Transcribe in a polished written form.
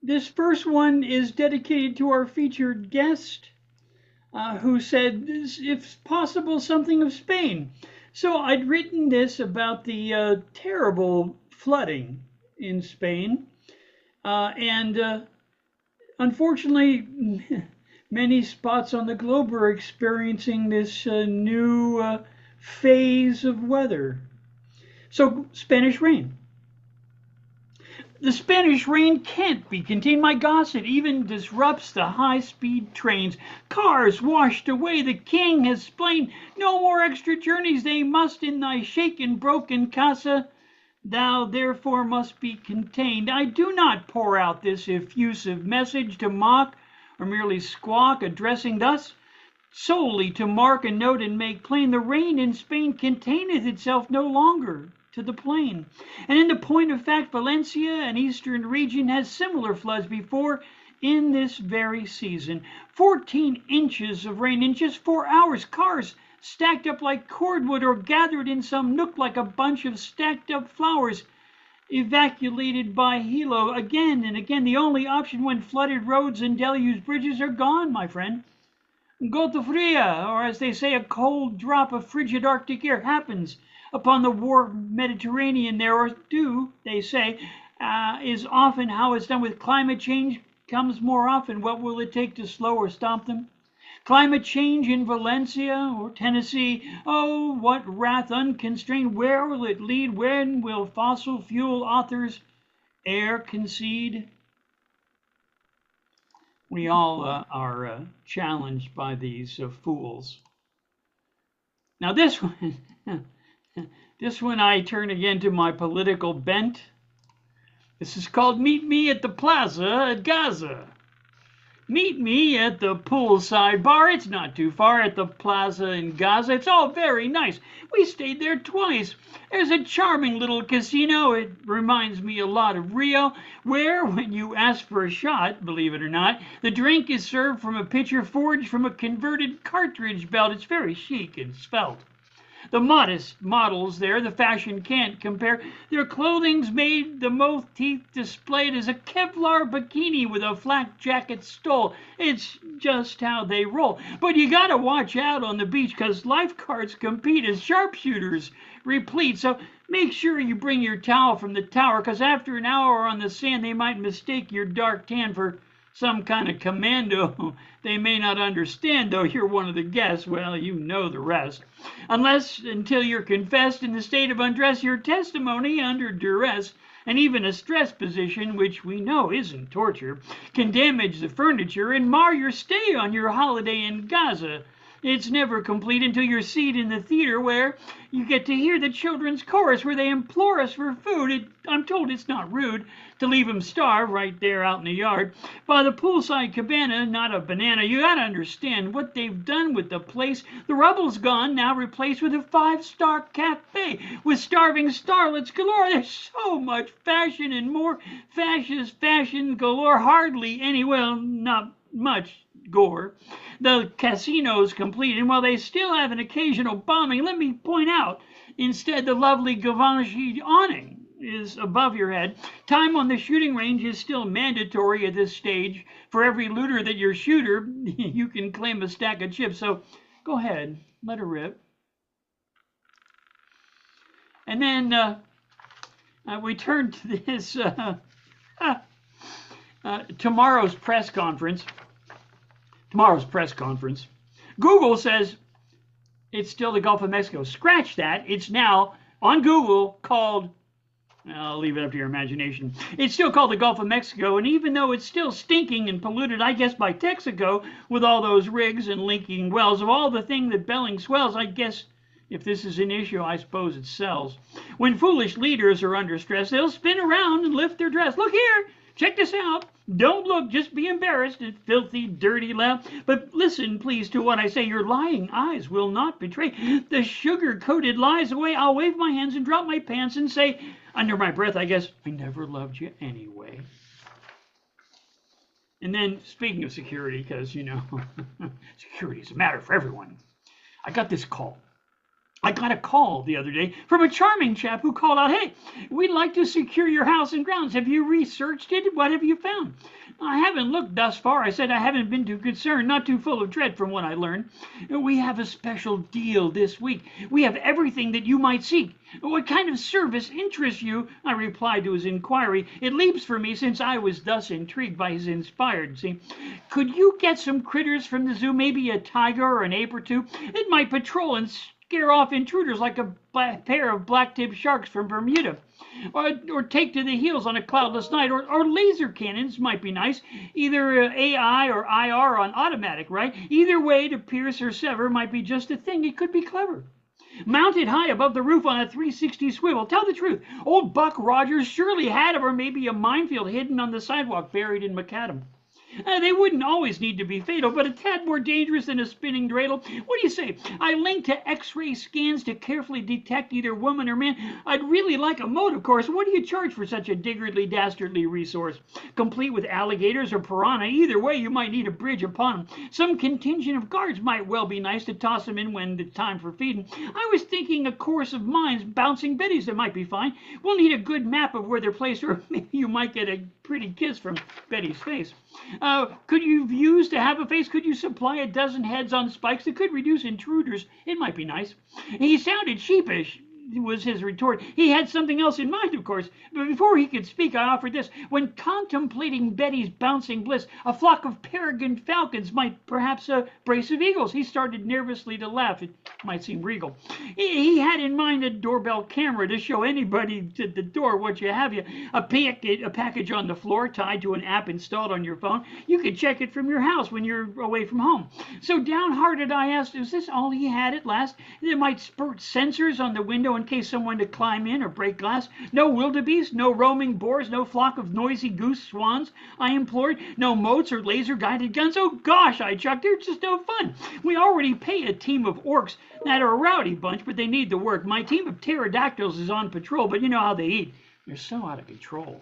This first one is dedicated to our featured guest, who said, if possible, something of Spain. So I'd written this about the terrible flooding in Spain, and unfortunately, many spots on the globe are experiencing this new phase of weather. So, Spanish rain. The Spanish rain can't be contained. My gosh, it even disrupts the high-speed trains. Cars washed away. The king has explained no more extra journeys. They must in thy shaken, broken casa. Thou therefore must be contained. I do not pour out this effusive message to mock or merely squawk, addressing thus solely to mark and note and make plain the rain in Spain containeth itself no longer to the plain. And in the point of fact, Valencia and eastern region has similar floods before in this very season. 14 inches of rain in just 4 hours. Cars stacked up like cordwood or gathered in some nook like a bunch of stacked up flowers. Evacuated by Hilo again and again. The only option when flooded roads and deluged bridges are gone, my friend. Gota fria, or as they say, a cold drop of frigid Arctic air happens upon the warm Mediterranean there, or do, they say, is often how it's done with climate change comes more often. What will it take to slow or stop them? Climate change in Valencia or Tennessee, oh, what wrath unconstrained, where will it lead? When will fossil fuel authors e'er concede? We all are challenged by these fools. Now this one, this one I turn again to my political bent. This is called Meet Me at the Plaza at Gaza. Meet me at the poolside bar. It's not too far at the plaza in Gaza. It's all very nice. We stayed there twice. There's a charming little casino. It reminds me a lot of Rio, where when you ask for a shot, believe it or not, the drink is served from a pitcher forged from a converted cartridge belt. It's very chic and svelte. The modest models there, the fashion can't compare. Their clothing's made, the motif displayed as a Kevlar bikini with a flak jacket stole. It's just how they roll. But you gotta watch out on the beach, 'cause lifeguards compete as sharpshooters replete. So make sure you bring your towel from the tower, 'cause after an hour on the sand, they might mistake your dark tan for some kind of commando. They may not understand, though you're one of the guests. Well, you know the rest. Unless until you're confessed in the state of undress, your testimony under duress, and even a stress position, which we know isn't torture, can damage the furniture and mar your stay on your holiday in Gaza. It's never complete until your seat in the theater where you get to hear the children's chorus where they implore us for food. I'm told it's not rude to leave them starve right there out in the yard. By the poolside cabana, not a banana. You gotta understand what they've done with the place. The rubble's gone, now replaced with a 5-star cafe with starving starlets galore. There's so much fashion and more fascist fashion galore. Hardly any, well, not much gore. The casino's complete, and while they still have an occasional bombing, let me point out, instead the lovely Givenchy awning is above your head. Time on the shooting range is still mandatory at this stage. For every looter that you're shooter, you can claim a stack of chips. So go ahead, let her rip. And then we turn to this tomorrow's press conference. Google says it's still the Gulf of Mexico. Scratch that. It's now on Google called, I'll leave it up to your imagination. It's still called the Gulf of Mexico, and even though it's still stinking and polluted, I guess, by Texaco, with all those rigs and leaking wells, of all the thing that belling swells, I guess if this is an issue, I suppose it sells. When foolish leaders are under stress, they'll spin around and lift their dress. Look here, check this out. Don't look, just be embarrassed at filthy, dirty laugh. But listen, please, to what I say. Your lying eyes will not betray the sugar-coated lies away. I'll wave my hands and drop my pants and say, under my breath, I guess, I never loved you anyway. And then, speaking of security, because, you know, security is a matter for everyone, I got this call. I got a call the other day from a charming chap who called out, "Hey, we'd like to secure your house and grounds. Have you researched it? What have you found?" "I haven't looked thus far," I said. "I haven't been too concerned, not too full of dread from what I learned. We have a special deal this week. We have everything that you might seek." "What kind of service interests you?" I replied to his inquiry. It leaps for me since I was thus intrigued by his inspired. See, "Could you get some critters from the zoo, maybe a tiger or an ape or two? It might patrol and scare off intruders like a pair of black-tipped sharks from Bermuda. Or take to the heels on a cloudless night. Or laser cannons might be nice. Either AI or IR on automatic, right? Either way to pierce or sever might be just a thing. It could be clever. Mounted high above the roof on a 360 swivel. Tell the truth, old Buck Rogers surely had or maybe a minefield hidden on the sidewalk buried in macadam. They wouldn't always need to be fatal, but a tad more dangerous than a spinning dreidel. What do you say? I link to X-ray scans to carefully detect either woman or man. I'd really like a moat, of course. What do you charge for such a diggardly, dastardly resource? Complete with alligators or piranha. Either way, you might need a bridge upon them. Some contingent of guards might well be nice to toss them in when it's time for feeding. I was thinking a course of mines, bouncing biddies, that might be fine. We'll need a good map of where they're placed, or maybe you might get a pretty kiss from Betty's face. Could you use to have a face? Could you supply a dozen heads on spikes that could reduce intruders? It might be nice." He sounded sheepish, was his retort. He had something else in mind, of course. But before he could speak, I offered this. When contemplating Betty's bouncing bliss, a flock of peregrine falcons might, perhaps a brace of eagles. He started nervously to laugh. It might seem regal. He had in mind a doorbell camera to show anybody at the door what you have. A package on the floor tied to an app installed on your phone. You could check it from your house when you're away from home. So downhearted, I asked, is this all he had at last? It might spurt sensors on the window in case someone to climb in or break glass. No wildebeest, no roaming boars, no flock of noisy goose swans, I implored. No moats or laser-guided guns. Oh gosh, I chucked, they're just no fun. We already pay a team of orcs that are a rowdy bunch, but they need the work. My team of pterodactyls is on patrol, but you know how they eat. They're so out of control.